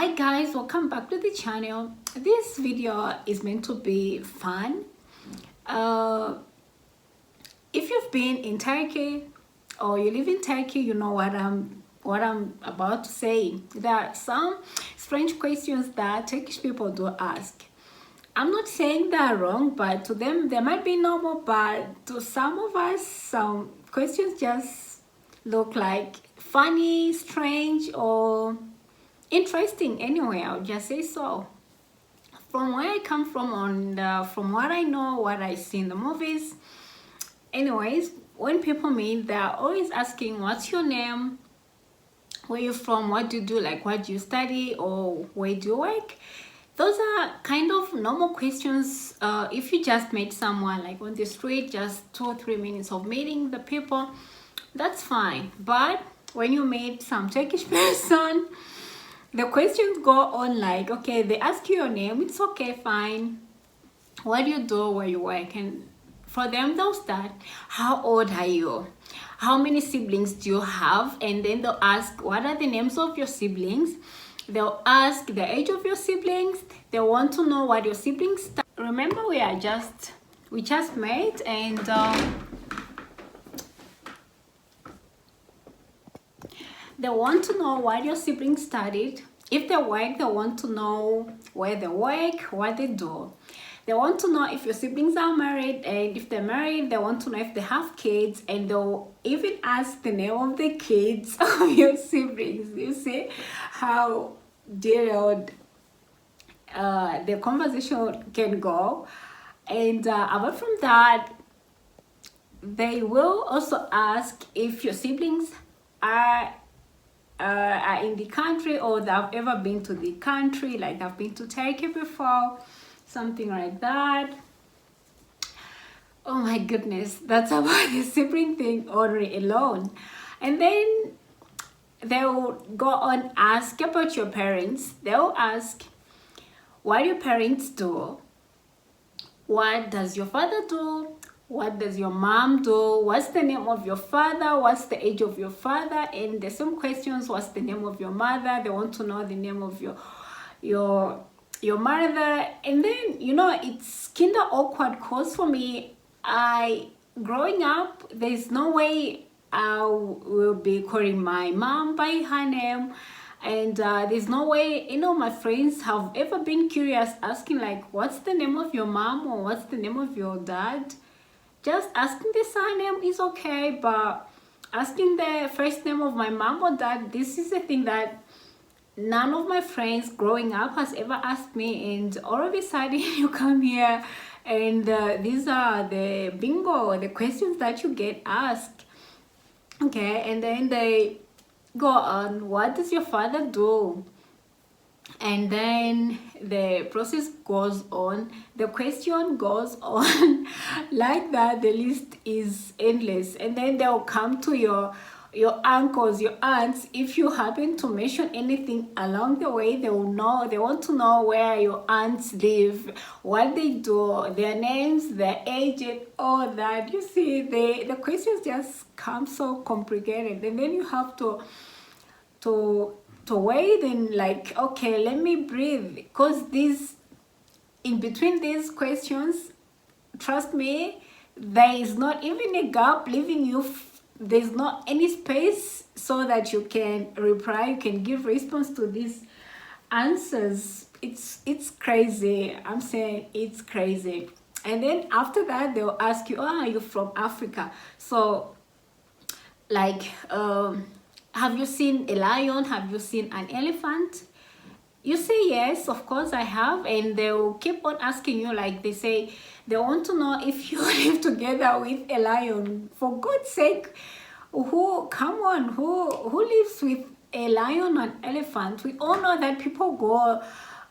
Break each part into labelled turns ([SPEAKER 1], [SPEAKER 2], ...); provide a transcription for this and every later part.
[SPEAKER 1] Hi guys, welcome back to the channel. This video is meant to be fun. If you've been in Turkey or you live in Turkey, you know what I'm about to say. There are some strange questions that Turkish people do ask. I'm not saying they're wrong, but to them they might be normal, but to some of us some questions just look like funny, strange, or interesting. Anyway, I'll just say so. From where I come from, from what I know, what I see in the movies. Anyways, when people meet, they're always asking, "What's your name? Where you from? What do you do? Like, what do you study, or where do you work?" Those are kind of normal questions. If you just met someone like on the street, just 2 or 3 minutes of meeting the people, that's fine. But when you meet some Turkish person, the questions go on like, okay, they ask you your name, it's okay, fine. What do you do, where you work? And for them, they'll start, how old are you? How many siblings do you have? And then they'll ask, what are the names of your siblings? They'll ask the age of your siblings. They want to know what your siblings remember, we just met, and they want to know what your siblings studied. If they work, they want to know where they work, what they do. They want to know if your siblings are married, and if they're married, they want to know if they have kids, and they'll even ask the name of the kids of your siblings. You see how detailed the conversation can go. And apart from that, they will also ask if your siblings are in the country, or they've ever been to the country, like they've been to Turkey before, something like that. Oh my goodness, that's about the sibling thing already alone. And then they'll go on ask about your parents. They'll ask, what do your parents do? What does your father do? What does your mom do? What's the name of your father? What's the age of your father? And there's some questions, what's the name of your mother? They want to know the name of your mother. And then, you know, it's kind of awkward because for me, growing up, there's no way I will be calling my mom by her name. And there's no way, you know, my friends have ever been curious, asking like, what's the name of your mom, or what's the name of your dad? Just asking the surname is okay, but asking the first name of my mom or dad, this is a thing that none of my friends growing up has ever asked me. And all of a sudden you come here and these are the bingo, the questions that you get asked. Okay, and then they go on, what does your father do? And then the process goes on, the question goes on like that. The list is endless. And then they'll come to your uncles, your aunts. If you happen to mention anything along the way, they will know. They want to know where your aunts live, what they do, their names, their age, and all that. You see, the questions just come so complicated, and then you have to wait and like, okay, let me breathe, because these, in between these questions, trust me, there is not even a gap leaving you. There's not any space so that you can reply, you can give response to these answers. It's crazy. I'm saying it's crazy. And then after that, they'll ask you, oh, are you from Africa? So like, have you seen a lion? Have you seen an elephant? You say yes, of course I have. And they'll keep on asking you, like they say, they want to know if you live together with a lion. For God's sake, who lives with a lion and elephant? We all know that people go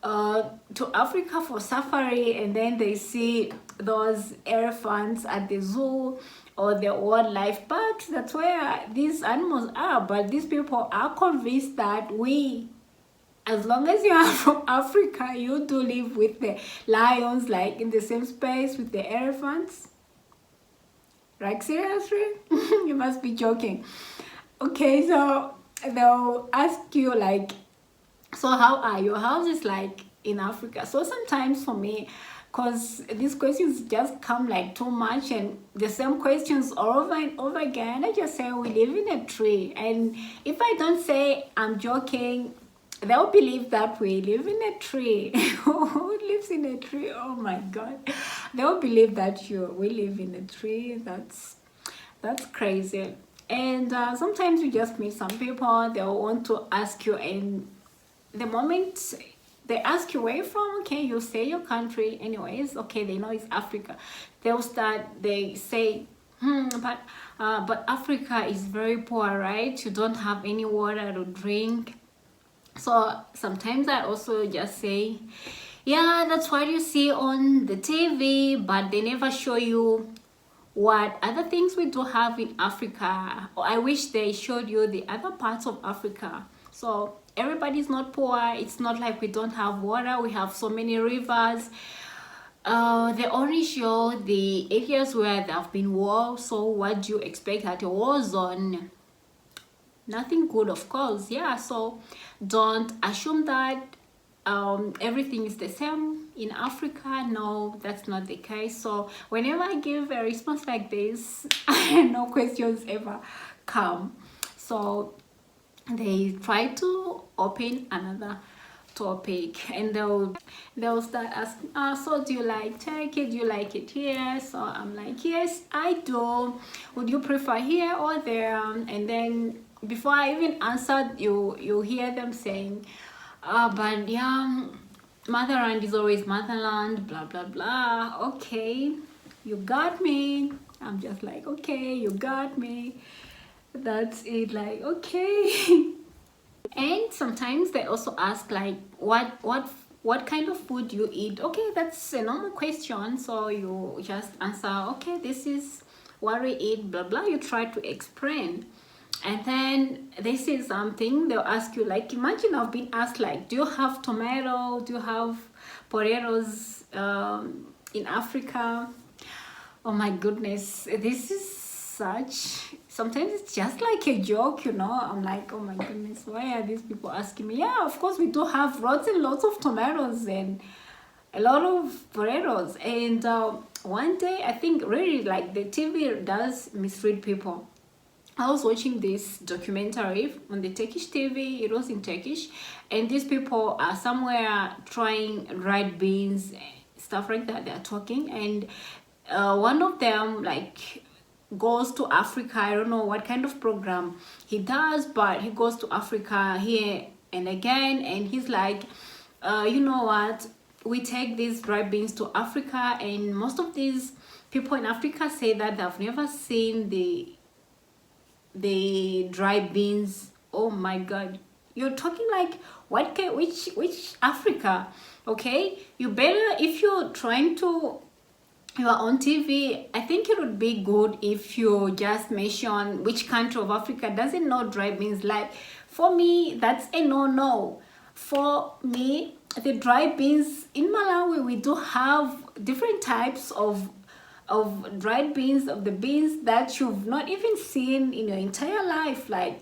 [SPEAKER 1] to Africa for safari, and then they see those elephants at the zoo or the wildlife parks. That's where these animals are. But these people are convinced that as long as you are from Africa, you do live with the lions, like in the same space with the elephants. Like, seriously? You must be joking. Okay, so they'll ask you like, So how are your houses like in Africa? So sometimes for me, because these questions just come like too much and the same questions over and over again, I just say we live in a tree. And if I don't say I'm joking, they'll believe that we live in a tree. Who lives in a tree? Oh my god. They'll believe that we live in a tree. That's crazy. And sometimes you just meet some people, they'll want to ask you, and the moment they ask you where you're from, okay, you say your country anyways, okay, they know it's Africa. They say, but Africa is very poor, right? You don't have any water to drink. So sometimes I also just say, yeah, that's what you see on the TV, but they never show you what other things we do have in Africa. I wish they showed you the other parts of Africa. So everybody's not poor. It's not like we don't have water. We have so many rivers. They only show the areas where there have been wars. So what do you expect at a war zone? Nothing good, of course. Yeah, so don't assume that everything is the same in Africa. No, that's not the case. So whenever I give a response like this, no questions ever come. So they try to open another topic, and they'll start asking, so do you like Turkey? Do you like it here? So I'm like, yes, I do. Would you prefer here or there? And then before I even answered, you hear them saying, but yeah, motherland is always motherland, blah blah blah. Okay, you got me. I'm just like, okay, you got me. That's it, like, okay. And sometimes they also ask like, what kind of food you eat? Okay, that's a normal question. So you just answer, okay, this is what we eat, blah blah. You try to explain. And then they say something, they'll ask you, like, imagine I've been asked, like, do you have tomato? Do you have potatoes in Africa? Oh my goodness, this is sometimes it's just like a joke, you know. I'm like, oh my goodness, why are these people asking me? Yeah, of course we do have lots and lots of tomatoes and a lot of potatoes. And one day, I think really like the TV does misread people. I was watching this documentary on the Turkish TV. It was in Turkish, and these people are somewhere trying dried beans, stuff like that. They're talking, and one of them like goes to Africa. I don't know what kind of program he does, but he goes to Africa here and again, and he's like, you know what? We take these dried beans to Africa, and most of these people in Africa say that they've never seen the dry beans. Oh my god, you're talking like what can which Africa? Okay, you better, if you're trying to, you are on TV, I think it would be good if you just mention which country of Africa doesn't know dry beans. Like, for me, that's a no. For me, the dry beans in Malawi, we do have different types of dried beans, of the beans that you've not even seen in your entire life. Like,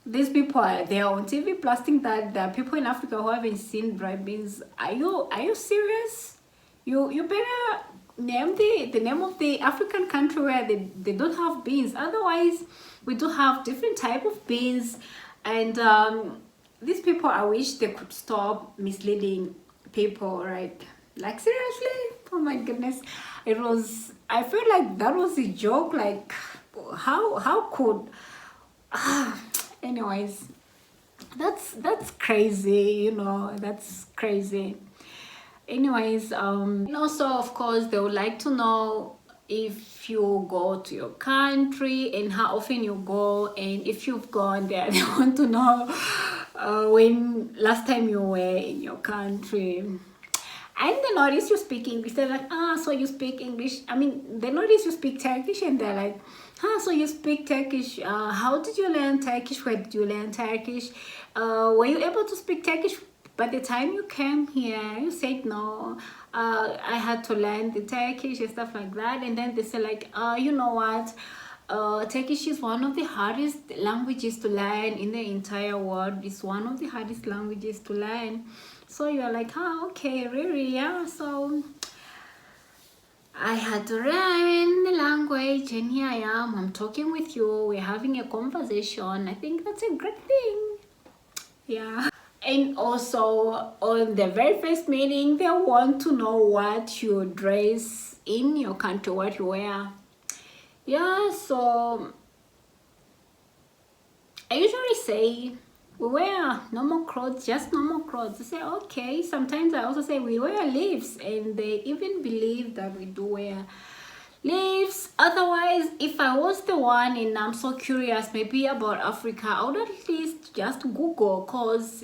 [SPEAKER 1] these people are there on TV blasting that there are people in Africa who haven't seen dried beans. Are you serious? You better name the name of the African country where they don't have beans. Otherwise, we do have different type of beans. And these people, I wish they could stop misleading people, right? Like, seriously, oh my goodness, I feel like that was a joke. Like, how could anyways, that's crazy, you know. That's crazy. Anyways, and also, of course, they would like to know if you go to your country and how often you go, and if you've gone there, they want to know when last time you were in your country. And they notice you speak English. They're like, so you speak English. I mean, they notice you speak Turkish, and they're like, so you speak Turkish. How did you learn Turkish? Where did you learn Turkish? Were you able to speak Turkish by the time you came here? You said no. I had to learn the Turkish and stuff like that. And then they say like, you know what? Turkish is one of the hardest languages to learn in the entire world. It's one of the hardest languages to learn. So you're like, oh, okay, really? Yeah. So I had to learn the language, and here I am. I'm talking with you. We're having a conversation. I think that's a great thing. Yeah. And also, on the very first meeting, they want to know what you dress in your country, what you wear. Yeah, so I usually say we wear normal clothes, just normal clothes. They say, okay. Sometimes I also say we wear leaves, and they even believe that we do wear leaves. Otherwise, if I was the one and I'm so curious maybe about Africa, I would at least just Google, because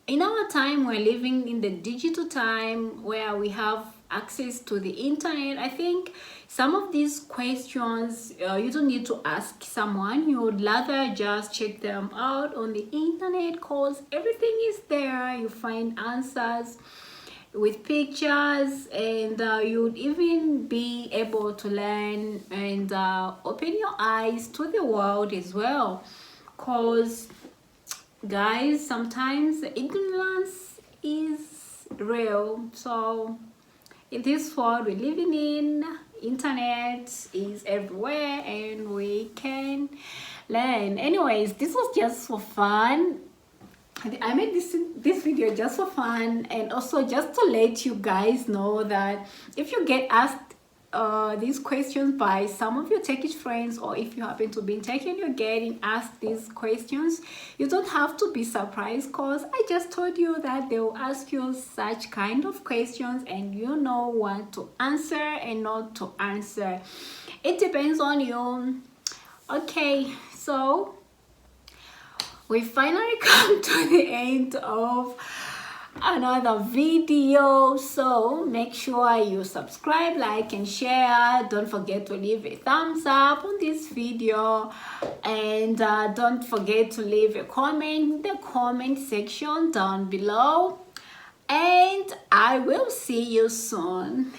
[SPEAKER 1] in our time, we're living in the digital time where we have access to the internet. I think some of these questions you don't need to ask someone. You would rather just check them out on the internet, because everything is there. You find answers with pictures, and you would even be able to learn and open your eyes to the world as well, because guys, sometimes ignorance is real. So in this world we're living in, internet is everywhere and we can learn. Anyways, this was just for fun. I made this video just for fun, and also just to let you guys know that if you get asked these questions by some of your Turkish friends, or if you happen to be in Turkey and you're getting asked these questions, you don't have to be surprised, because I just told you that they will ask you such kind of questions and you know what to answer and not to answer. It depends on you. Okay, so we finally come to the end of another video. So make sure you subscribe, like and share. Don't forget to leave a thumbs up on this video, and don't forget to leave a comment in the comment section down below, and I will see you soon.